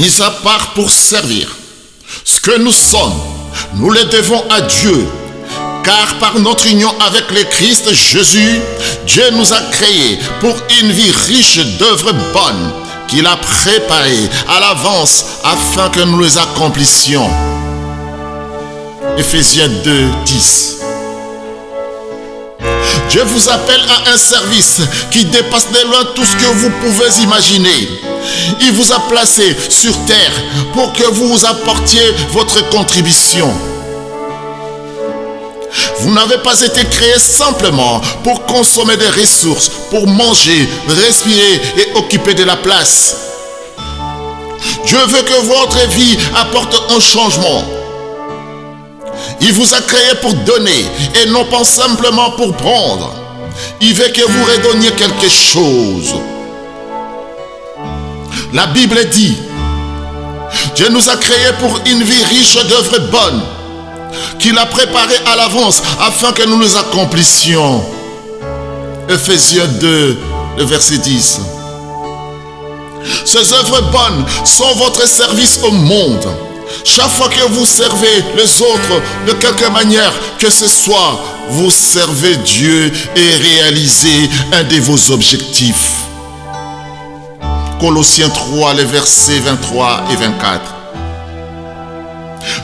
mis à part pour servir. Ce que nous sommes, nous le devons à Dieu, car par notre union avec le Christ Jésus, Dieu nous a créés pour une vie riche d'œuvres bonnes qu'il a préparées à l'avance afin que nous les accomplissions. Ephésiens 2, 10. Dieu vous appelle à un service qui dépasse de loin tout ce que vous pouvez imaginer. Il vous a placé sur terre pour que vous apportiez votre contribution. Vous n'avez pas été créé simplement pour consommer des ressources, pour manger, respirer et occuper de la place. Dieu veut que votre vie apporte un changement. Il vous a créé pour donner et non pas simplement pour prendre. Il veut que vous redonniez quelque chose. La Bible dit, Dieu nous a créés pour une vie riche d'œuvres bonnes qu'il a préparées à l'avance afin que nous les accomplissions. Ephésiens 2, le verset 10. Ces œuvres bonnes sont votre service au monde. Chaque fois que vous servez les autres de quelque manière que ce soit, vous servez Dieu et réalisez un de vos objectifs. Colossiens 3, les versets 23 et 24.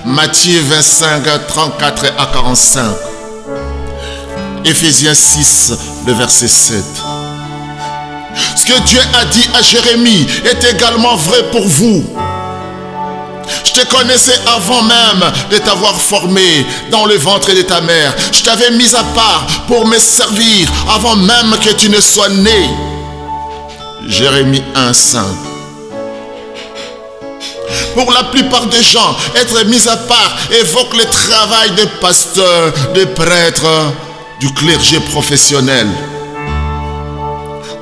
Matthieu 25, 34 à 45. Ephésiens 6, le verset 7. Ce que Dieu a dit à Jérémie est également vrai pour vous. Je te connaissais avant même de t'avoir formé dans le ventre de ta mère. Je t'avais mis à part pour me servir avant même que tu ne sois né. Jérémie 1, 5. Pour la plupart des gens, être mis à part évoque le travail des pasteurs, des prêtres, du clergé professionnel.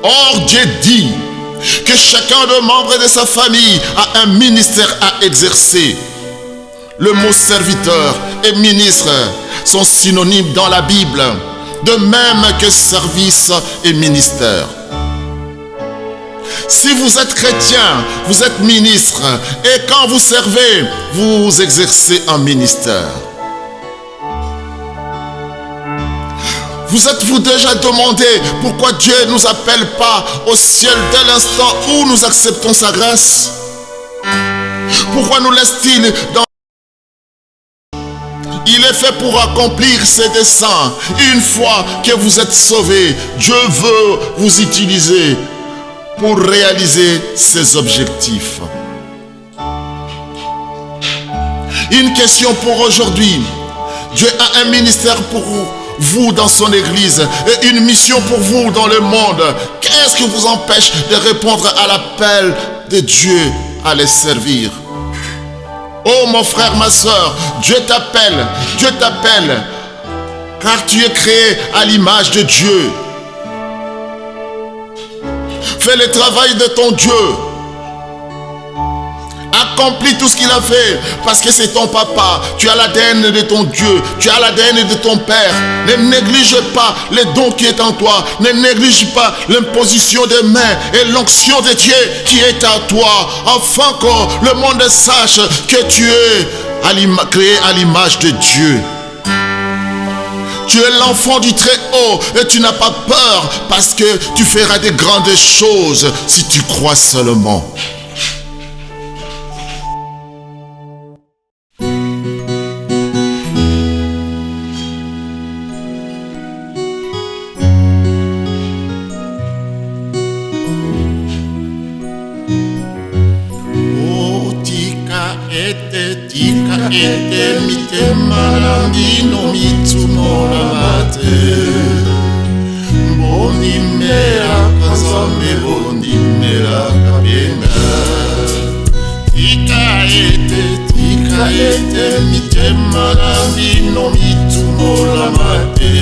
Or, Dieu dit que chacun des membres de sa famille a un ministère à exercer. Le mot serviteur et ministre sont synonymes dans la Bible, de même que service et ministère. Si vous êtes chrétien, vous êtes ministre, et quand vous servez, vous exercez un ministère. Vous êtes-vous déjà demandé pourquoi Dieu ne nous appelle pas au ciel dès l'instant où nous acceptons sa grâce? Pourquoi nous laisse-t-il dans... Il est fait pour accomplir ses desseins. Une fois que vous êtes sauvés, Dieu veut vous utiliser pour réaliser ses objectifs. Une question pour aujourd'hui. Dieu a un ministère pour vous dans son église et une mission pour vous dans le monde. Qu'est-ce qui vous empêche de répondre à l'appel de Dieu à les servir? Oh mon frère, ma soeur, Dieu t'appelle, car tu es créé à l'image de Dieu. Fais le travail de ton Dieu. Accomplis tout ce qu'il a fait, parce que c'est ton papa. Tu as l'ADN de ton Dieu, tu as l'ADN de ton Père. Ne néglige pas les dons qui est en toi. Ne néglige pas l'imposition des mains et l'onction de Dieu qui est à toi, afin que le monde sache que tu es créé à l'image de Dieu. Tu es l'enfant du Très-Haut et tu n'as pas peur, parce que tu feras de grandes choses si tu crois seulement. Ete mitema na mbino mitsumola mate Mbonimela kazame bonimela kabenga Tika ete mitema na mbino mitsumola mate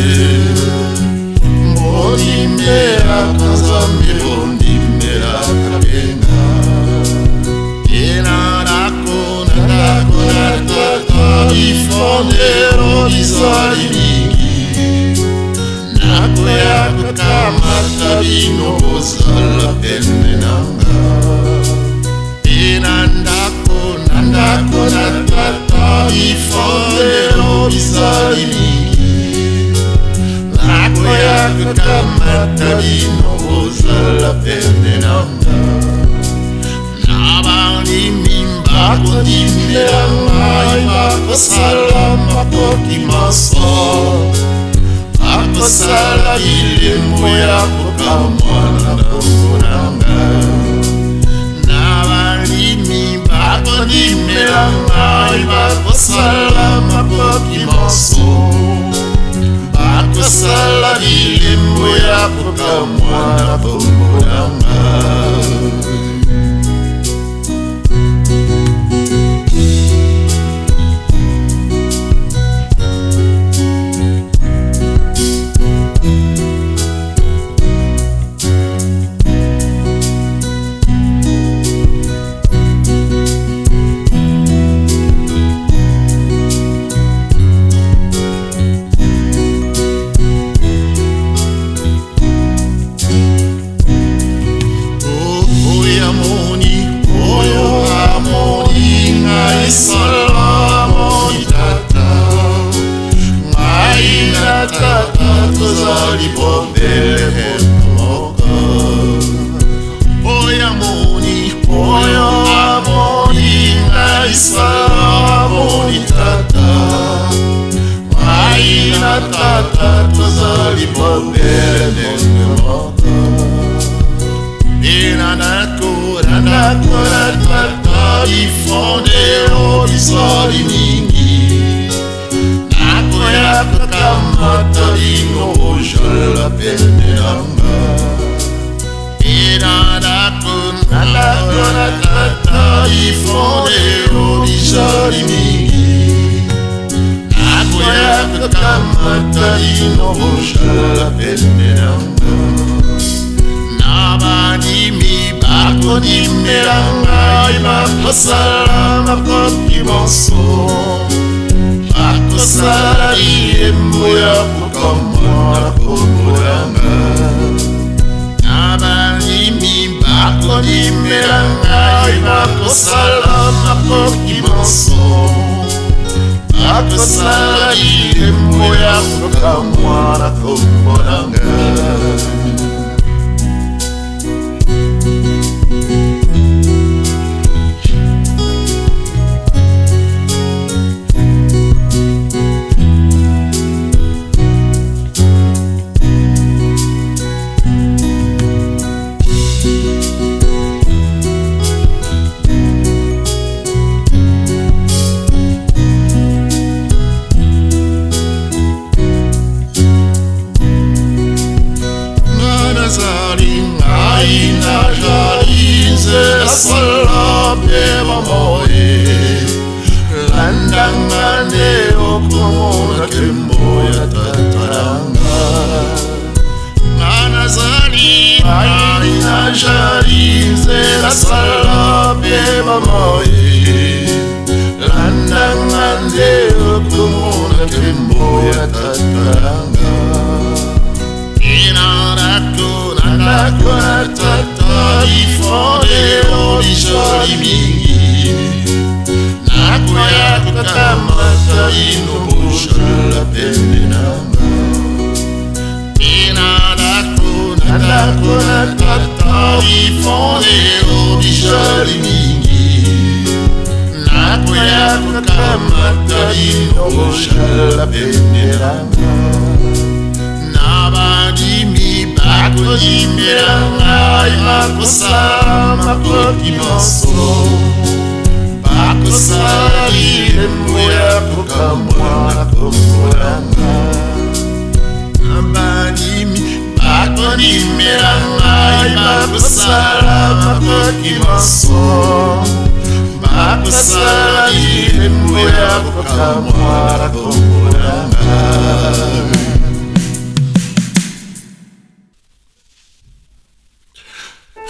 Mbonimela kazame bonimela kabenga Ifondero bizali mingi Nakoya kukamata bino bozala pene nanga Enanda talino ozala pene nanga nabalimi bakondimela ngai bakosala makoki maso bakosala bilembo ya kokamwa na nkombo nanga nabalimi bakondimela ngai bakosala makoki maso bakosala bilembo ya kokamwa na nkombo nanga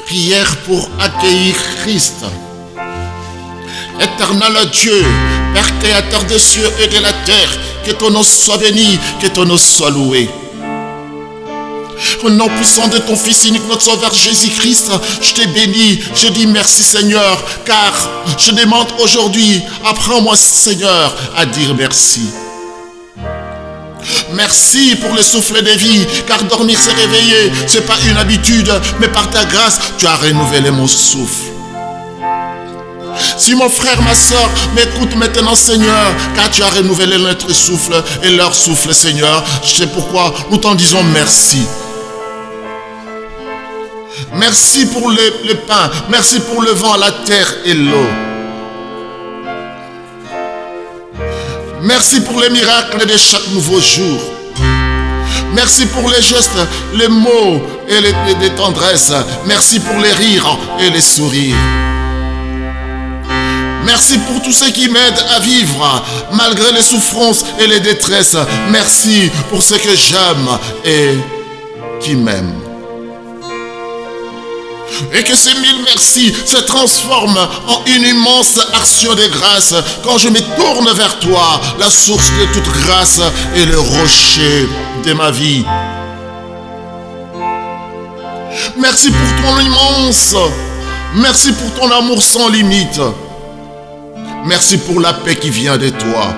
Prière pour accueillir Christ. Éternel Dieu, Père créateur des cieux et de la terre, que ton nom soit béni, que ton nom soit loué. Au nom puissant de ton Fils unique, notre Sauveur Jésus-Christ, je te bénis, je dis merci Seigneur, car je demande aujourd'hui, apprends-moi Seigneur à dire merci. Merci pour le souffle de vie, car dormir c'est réveiller, c'est pas une habitude, mais par ta grâce, tu as renouvelé mon souffle. Si mon frère, ma soeur m'écoute maintenant, Seigneur, car tu as renouvelé notre souffle et leur souffle, Seigneur, c'est pourquoi nous t'en disons merci. Merci pour le pain, merci pour le vent, la terre et l'eau. Merci pour les miracles de chaque nouveau jour. Merci pour les gestes, les mots et les tendresses. Merci pour les rires et les sourires. Merci pour tous ceux qui m'aident à vivre malgré les souffrances et les détresses. Merci pour ceux que j'aime et qui m'aiment. Et que ces mille merci se transforment en une immense action de grâce quand je me tourne vers toi, la source de toute grâce et le rocher de ma vie. Merci pour ton immense, merci pour ton amour sans limite. Merci pour la paix qui vient de toi.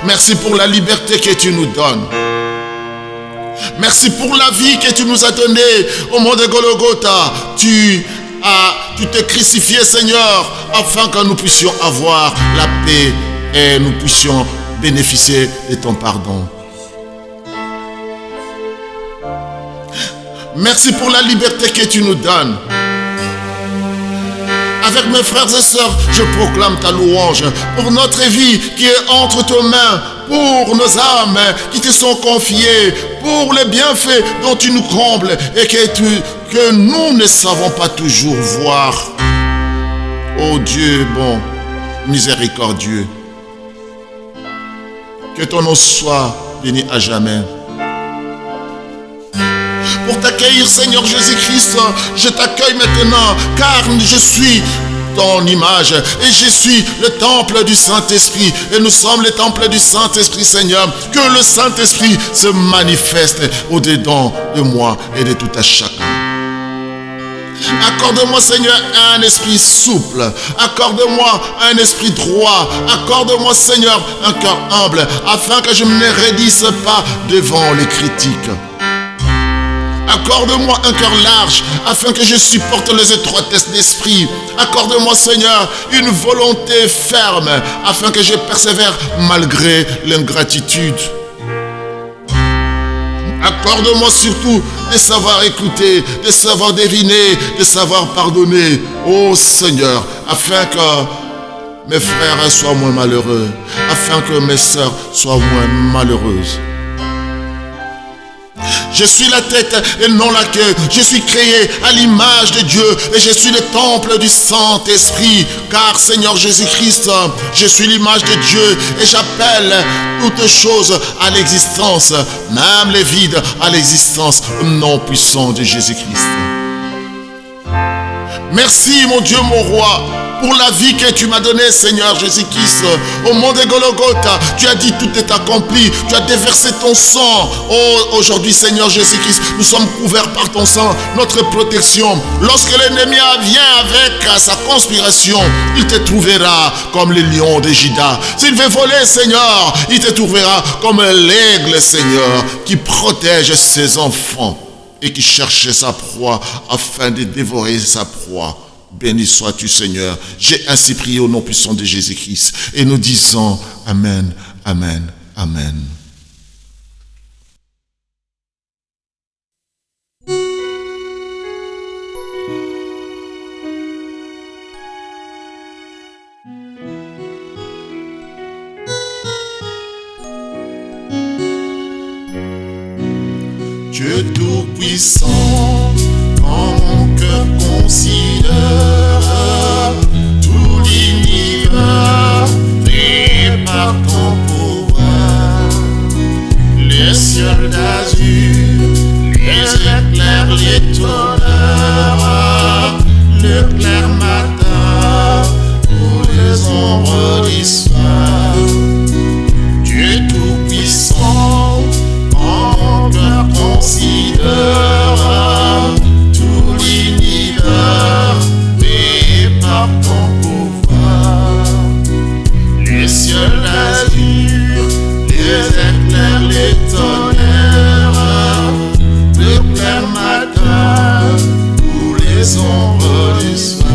Merci pour la liberté que tu nous donnes. Merci pour la vie que tu nous as donnée au mont de Golgotha. Tu t'es crucifié, Seigneur, afin que nous puissions avoir la paix et nous puissions bénéficier de ton pardon. Merci pour la liberté que tu nous donnes. Avec mes frères et sœurs, je proclame ta louange pour notre vie qui est entre tes mains, pour nos âmes qui te sont confiées, pour les bienfaits dont tu nous combles et que nous ne savons pas toujours voir. Oh Dieu bon, miséricordieux, que ton nom soit béni à jamais. Pour t'accueillir, Seigneur Jésus-Christ, je t'accueille maintenant, car je suis ton image et je suis le temple du Saint-Esprit. Et nous sommes le temple du Saint-Esprit, Seigneur. Que le Saint-Esprit se manifeste au-dedans de moi et de tout à chacun. Accorde-moi, Seigneur, un esprit souple. Accorde-moi un esprit droit. Accorde-moi, Seigneur, un cœur humble, afin que je ne me raidisse pas devant les critiques. Accorde-moi un cœur large, afin que je supporte les étroitesses d'esprit. Accorde-moi, Seigneur, une volonté ferme, afin que je persévère malgré l'ingratitude. Accorde-moi surtout de savoir écouter, de savoir deviner, de savoir pardonner. Ô Seigneur, afin que mes frères soient moins malheureux, afin que mes sœurs soient moins malheureuses. Je suis la tête et non la queue. Je suis créé à l'image de Dieu et je suis le temple du Saint-Esprit. Car Seigneur Jésus-Christ, je suis l'image de Dieu et j'appelle toutes choses à l'existence, même les vides à l'existence, au nom puissant de Jésus-Christ. Merci mon Dieu, mon roi, pour la vie que tu m'as donnée, Seigneur Jésus-Christ. Au mont de Golgotha, tu as dit tout est accompli. Tu as déversé ton sang. Oh, aujourd'hui, Seigneur Jésus-Christ, nous sommes couverts par ton sang, notre protection. Lorsque l'ennemi vient avec sa conspiration, il te trouvera comme le lion de Juda. S'il veut voler, Seigneur, il te trouvera comme l'aigle, Seigneur, qui protège ses enfants et qui cherche sa proie afin de dévorer sa proie. Béni sois-tu, Seigneur. J'ai ainsi prié au nom puissant de Jésus-Christ. Et nous disons Amen, Amen, Amen. Dieu tout-puissant, quand mon cœur considère tout l'univers fait par ton pouvoir, les cieux d'azur, les éclairs, les tonnerres, le clair matin ou les ombres du soir. Dieu tout-puissant, quand mon cœur considère tout l'univers fait par ton pouvoir, les cieux d'azur, les éclairs, les sombre du soir,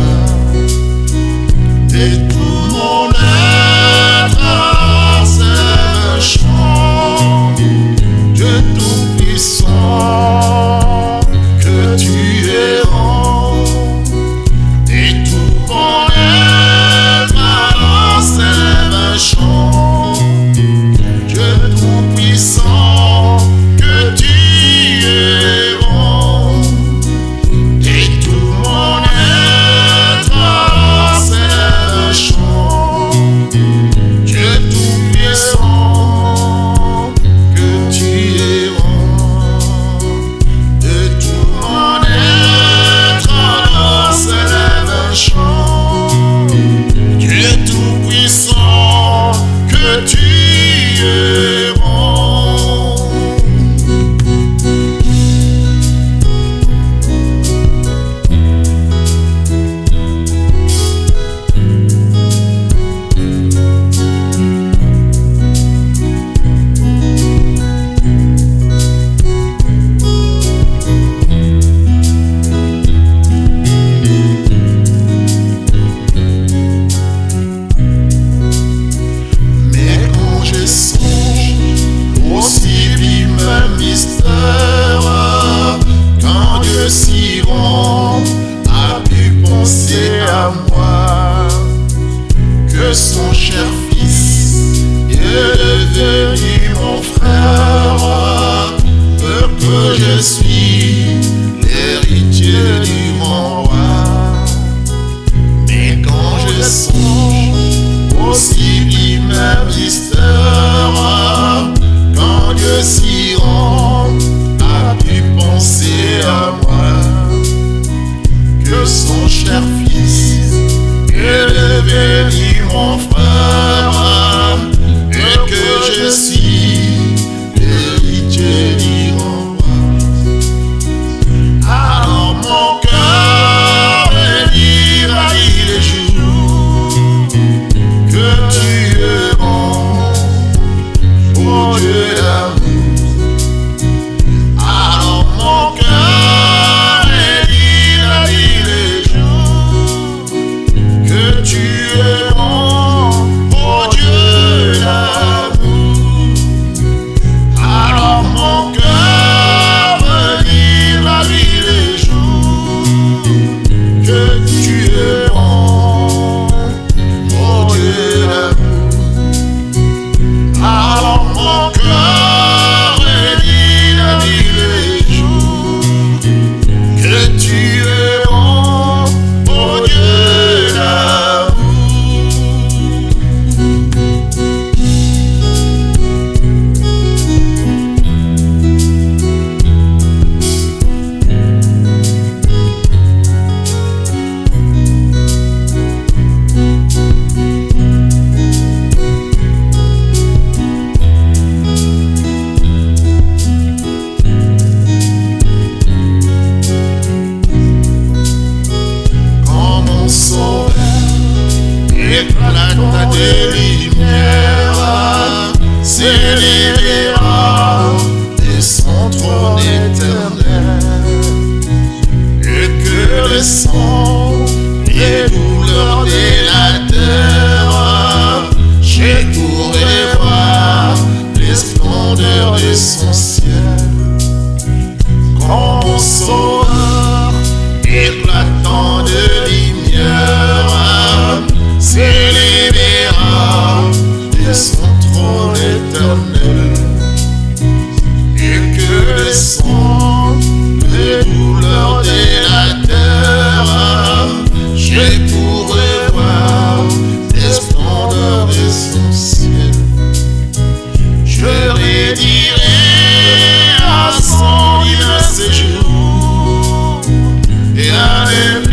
et tout mon être s'élève un chant. Dieu tout-puissant, que tu es grand, et tout mon être s'élève un chant. Dieu tout-puissant, que tu es grand, et tout mon être s'élève un chant. Dieu tout-puissant, que tu es grand, et tout mon être s'élève un chant. Dieu tout-puissant, que tu es grand. Mais quand je songe au sublime mystère, quand Dieu si grand a pu penser à moi, que son cher fils est devenu mon frère, pour que je suis l'héritier du grand roi. Mais quand je songe au sublime mystère, quand Dieu si grand a pu penser à moi, que son cher fils est devenu mon frère, et que je suis l'héritier du grand roi. Alors mon cœur dira les jours que tu es grand, oh Dieu d'amour. Alors mon cœur dira les jours que tu es grand, oh Dieu d'amour. Alors mon cœur dira les jours que tu es grand, oh Dieu d'amour. Alors mon cœur dira les jours que tu es grand, oh Dieu d'amour. Quand mon sauveur éclata des lumières, s'élèvera de son trône éternel, et que le sang, les douleurs de la terre, je pourrai voir les splendeurs de son ciel. Quand mon sauveur éclatant de lumière s'élèvera de son trône éternel, et que le sang, les douleurs de la terre, je pourrai voir les splendeurs de son ciel. Je rédirai à son divin séjour, et avec